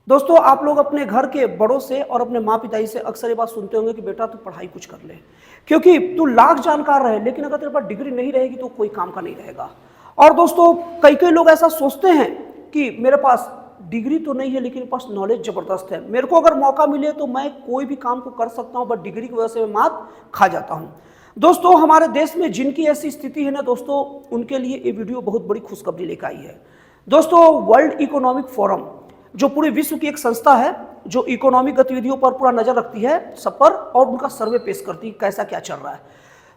दोस्तों, आप लोग अपने घर के बड़ों से और अपने माँ पिताजी से अक्सर ये बात सुनते होंगे कि बेटा तू पढ़ाई कुछ कर ले, क्योंकि तू लाख जानकार रहे लेकिन अगर तेरे पास डिग्री नहीं रहेगी तो कोई काम का नहीं रहेगा। और दोस्तों, कई कई लोग ऐसा सोचते हैं कि मेरे पास डिग्री तो नहीं है लेकिन मेरे पास नॉलेज जबरदस्त है, मेरे को अगर मौका मिले तो मैं कोई भी काम को कर सकता हूँ, बट डिग्री की वजह से मैं मात खा जाता हूँ। दोस्तों, हमारे देश में जिनकी ऐसी स्थिति है ना दोस्तों, उनके लिए ये वीडियो बहुत बड़ी खुशखबरी लेकर आई है। दोस्तों, वर्ल्ड इकोनॉमिक फोरम जो पूरे विश्व की एक संस्था है जो इकोनॉमिक गतिविधियों पर पूरा नजर रखती है सब पर, और उनका सर्वे पेश करती है कैसा क्या चल रहा है।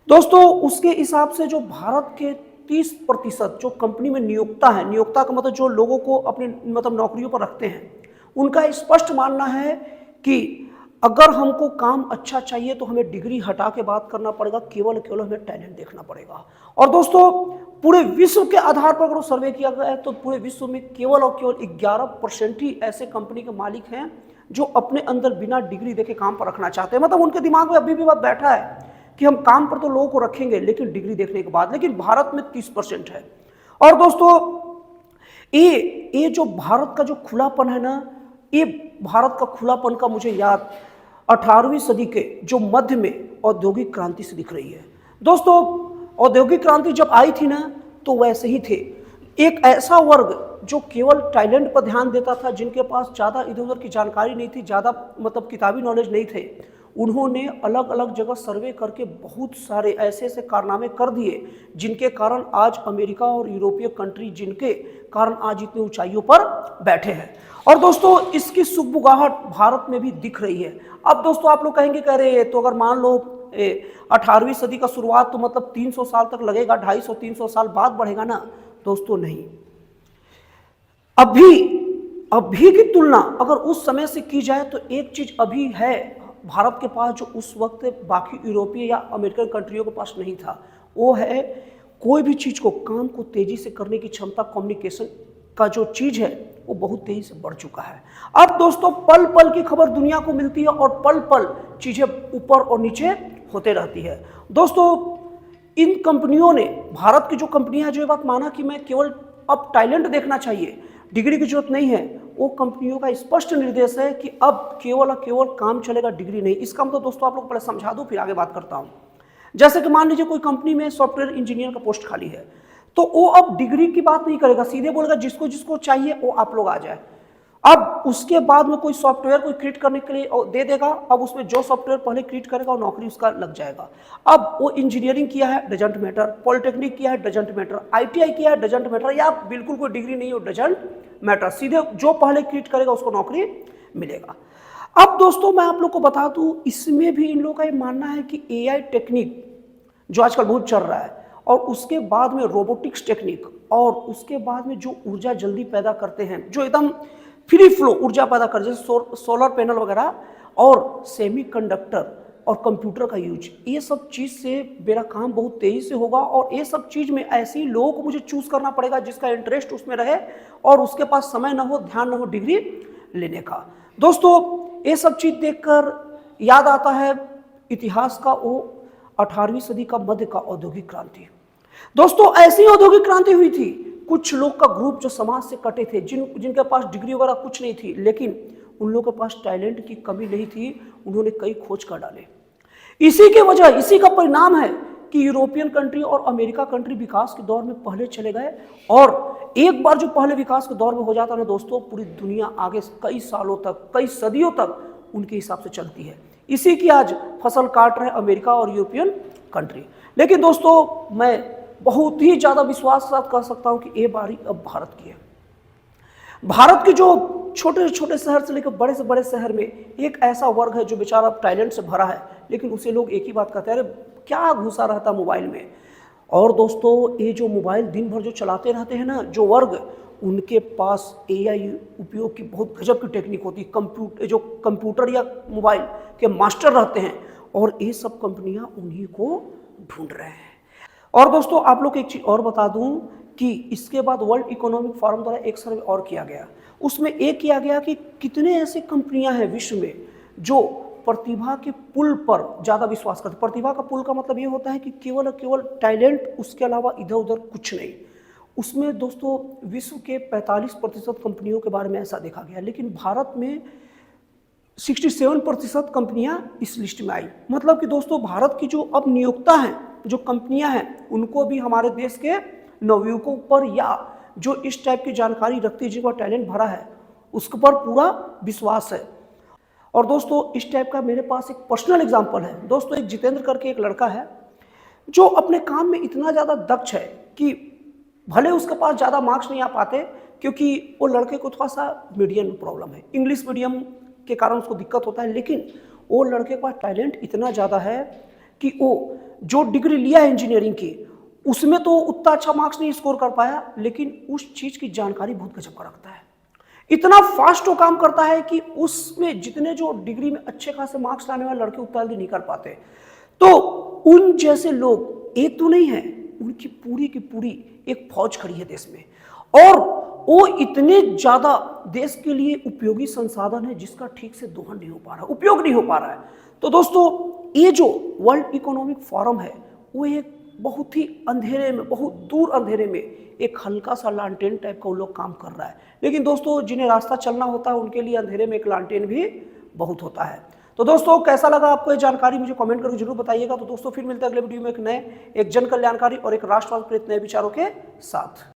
दोस्तों, उसके हिसाब से जो भारत के 30% जो कंपनी में नियोक्ता है, नियोक्ता का मतलब जो लोगों को अपनी मतलब नौकरियों पर रखते हैं, उनका स्पष्ट मानना है कि अगर हमको काम अच्छा चाहिए तो हमें डिग्री हटा के बात करना पड़ेगा, केवल केवल हमें टैलेंट देखना पड़ेगा। और दोस्तों, पूरे विश्व के आधार पर अगर सर्वे किया गया है तो पूरे विश्व में केवल और केवल 11% ही ऐसे कंपनी के मालिक हैं जो अपने अंदर बिना डिग्री देखे काम पर रखना चाहते हैं। मतलब उनके दिमाग में अभी भी बात बैठा है कि हम काम पर तो लोगों को रखेंगे लेकिन डिग्री देखने के बाद। लेकिन भारत में 30% है। और दोस्तों, ये जो भारत का जो खुलापन है ना, ये भारत का खुलापन का मुझे याद 18वीं सदी के जो मध्य में औद्योगिक क्रांति से दिख रही है। दोस्तों, औद्योगिक क्रांति जब आई थी ना तो वैसे ही थे, एक ऐसा वर्ग जो केवल टैलेंट पर ध्यान देता था, जिनके पास ज़्यादा इधर उधर की जानकारी नहीं थी, ज़्यादा मतलब किताबी नॉलेज नहीं थे। उन्होंने अलग अलग जगह सर्वे करके बहुत सारे ऐसे ऐसे कारनामे कर दिए जिनके कारण आज अमेरिका और यूरोपीय कंट्री जिनके कारण आज इतनी ऊंचाइयों पर बैठे हैं। और दोस्तों, इसकी सुगबुगाहट भारत में भी दिख रही है। अब दोस्तों, आप लोग कहेंगे कह रहे तो अगर मान लो 18वीं सदी का शुरुआत तो मतलब 300 साल तक लगेगा, 250-300 साल बाद बढ़ेगा ना। दोस्तों नहीं, अभी की तुलना अगर उस समय से की जाए तो एक चीज अभी है भारत के पास जो उस वक्त बाकी यूरोपीय या अमेरिकन कंट्रियों के पास नहीं था, वो है कोई भी चीज को काम को तेजी से करने की क्षमता। कम्युनिकेशन का जो चीज है वो बहुत तेजी से बढ़ चुका है। अब दोस्तों, पल पल की खबर दुनिया को मिलती है और पल पल चीजें ऊपर और नीचे होते रहती है। दोस्तों, इन कंपनियों ने, भारत की जो कंपनियां जो ये बात माना कि मैं केवल अब टैलेंट देखना चाहिए, डिग्री की जरूरत नहीं है, वो कंपनियों का स्पष्ट निर्देश है कि अब केवल और केवल काम चलेगा, डिग्री नहीं। इसका मतलब दोस्तों आप लोग पहले समझा दो फिर आगे बात करता हूं। जैसे कि मान लीजिए कोई कंपनी में सॉफ्टवेयर इंजीनियर का पोस्ट खाली है, तो वो अब डिग्री की बात नहीं करेगा, सीधे बोलेगा जिसको जिसको चाहिए वो आप लोग आ जाए। अब उसके बाद में कोई सॉफ्टवेयर कोई क्रिएट करने के लिए दे देगा, अब उसमें जो सॉफ्टवेयर पहले क्रिएट करेगा वो नौकरी उसका लग जाएगा। अब वो इंजीनियरिंग किया है डजंट मैटर, पॉलिटेक्निक किया है डजंट मैटर, आईटीआई किया है डजंट मैटर, या बिल्कुल कोई डिग्री नहीं हो डजंट मैटर, सीधे जो पहले क्रिएट करेगा उसको नौकरी मिलेगा। अब दोस्तों, मैं आप लोग को बता दूं, इसमें भी इन लोगों का ये मानना है कि एआई टेक्निक जो आजकल बहुत चल रहा है, और उसके बाद में रोबोटिक्स टेक्निक, और उसके बाद में जो ऊर्जा जल्दी पैदा करते हैं, जो एकदम फ्री फ्लो ऊर्जा पैदा कर, जैसे सोलर पैनल वगैरह, और सेमीकंडक्टर और कंप्यूटर का यूज, ये सब चीज़ से मेरा काम बहुत तेज़ी से होगा। और ये सब चीज़ में ऐसे ही लोगों को मुझे चूज़ करना पड़ेगा जिसका इंटरेस्ट उसमें रहे और उसके पास समय ना हो, ध्यान ना हो डिग्री लेने का। दोस्तों, ये सब चीज़ देखकर याद आता है इतिहास का वो 18वीं सदी का मध्य का औद्योगिक क्रांति। दोस्तों, ऐसी औद्योगिक क्रांति हुई थी, कुछ लोग का ग्रुप जो समाज से कटे थे, जिनके पास डिग्री वगैरह कुछ नहीं थी, लेकिन उन लोगों के पास टैलेंट की कमी नहीं थी, उन्होंने कई खोज कर डाले। इसी के वजह, इसी का परिणाम है कि यूरोपियन कंट्री और अमेरिका कंट्री विकास के दौर में पहले चले गए। और एक बार जो पहले विकास के दौर में हो जाता ना दोस्तों, पूरी दुनिया आगे कई सालों तक, कई सदियों तक उनके हिसाब से चलती है। इसी की आज फसल काट रहे अमेरिका और यूरोपियन कंट्री। लेकिन दोस्तों, मैं बहुत ही ज़्यादा विश्वास के साथ कह सकता हूँ कि ये बारी अब भारत की है। भारत के जो छोटे से छोटे शहर से लेकर बड़े से बड़े शहर में एक ऐसा वर्ग है जो बेचारा टैलेंट से भरा है, लेकिन उसे लोग एक ही बात कहते हैं, अरे क्या घुसा रहता मोबाइल में। और दोस्तों, ये जो मोबाइल दिन भर जो चलाते रहते हैं ना जो वर्ग, उनके पास एआई उपयोग की बहुत गजब की टेक्निक होती है, जो कंप्यूटर या मोबाइल के मास्टर रहते हैं, और ये सब कंपनियां उन्हीं को ढूंढ रहे हैं। और दोस्तों, आप लोग एक चीज़ और बता दूं कि इसके बाद वर्ल्ड इकोनॉमिक फोरम द्वारा एक सर्वे और किया गया। उसमें एक किया गया कि कितने ऐसी कंपनियां हैं विश्व में जो प्रतिभा के पुल पर ज़्यादा विश्वास करते। प्रतिभा का पुल का मतलब ये होता है कि केवल और केवल टैलेंट, उसके अलावा इधर उधर कुछ नहीं। उसमें दोस्तों विश्व के 45% कंपनियों के बारे में ऐसा देखा गया, लेकिन भारत में 67% कंपनियां इस लिस्ट में आई। मतलब कि दोस्तों भारत की जो अब नियोक्ता हैं, जो कंपनियां हैं, उनको भी हमारे देश के नवयुवकों पर या जो इस टाइप की जानकारी रखती है, जिनका टैलेंट भरा है, उसके पर पूरा विश्वास है। और दोस्तों इस टाइप का मेरे पास एक पर्सनल एग्जांपल है। दोस्तों एक जितेंद्र करके एक लड़का है जो अपने काम में इतना ज़्यादा दक्ष है कि भले उसके पास ज़्यादा मार्क्स नहीं आ पाते, क्योंकि वो लड़के को थोड़ा सा मीडियम प्रॉब्लम है, इंग्लिश मीडियम के कारण उसको दिक्कत होता है, लेकिन वो लड़के के पास टैलेंट इतना ज़्यादा है कि वो जो डिग्री लिया है इंजीनियरिंग की, उसमें तो उतना अच्छा मार्क्स नहीं स्कोर कर पाया, लेकिन उस चीज़ की जानकारी बहुत गजब का रखता है। इतना फास्ट वो काम करता है कि उसमें जितने जो डिग्री में अच्छे खासे मार्क्स लाने वाले लड़के उतना जल्दी नहीं कर पाते। तो उन जैसे लोग एक तो नहीं है, उनकी पूरी की पूरी एक फौज खड़ी है देश में, और वो इतने ज्यादा देश के लिए उपयोगी संसाधन है जिसका ठीक से दोहन नहीं हो पा रहा, उपयोग नहीं हो पा रहा है। तो दोस्तों ये जो वर्ल्ड इकोनॉमिक फोरम है, वो एक बहुत ही अंधेरे में, बहुत दूर अंधेरे में एक हल्का सा लालटेन टाइप का वो लोग काम कर रहा है, लेकिन दोस्तों जिन्हें रास्ता चलना होता है उनके लिए अंधेरे में एक लालटेन भी बहुत होता है। तो दोस्तों कैसा लगा आपको ये जानकारी, मुझे कमेंट करके जरूर बताइएगा। तो दोस्तों फिर मिलते हैं अगले वीडियो में एक नए, एक जन कल्याणकारी और एक राष्ट्रवाद प्रेरित नए विचारों के साथ।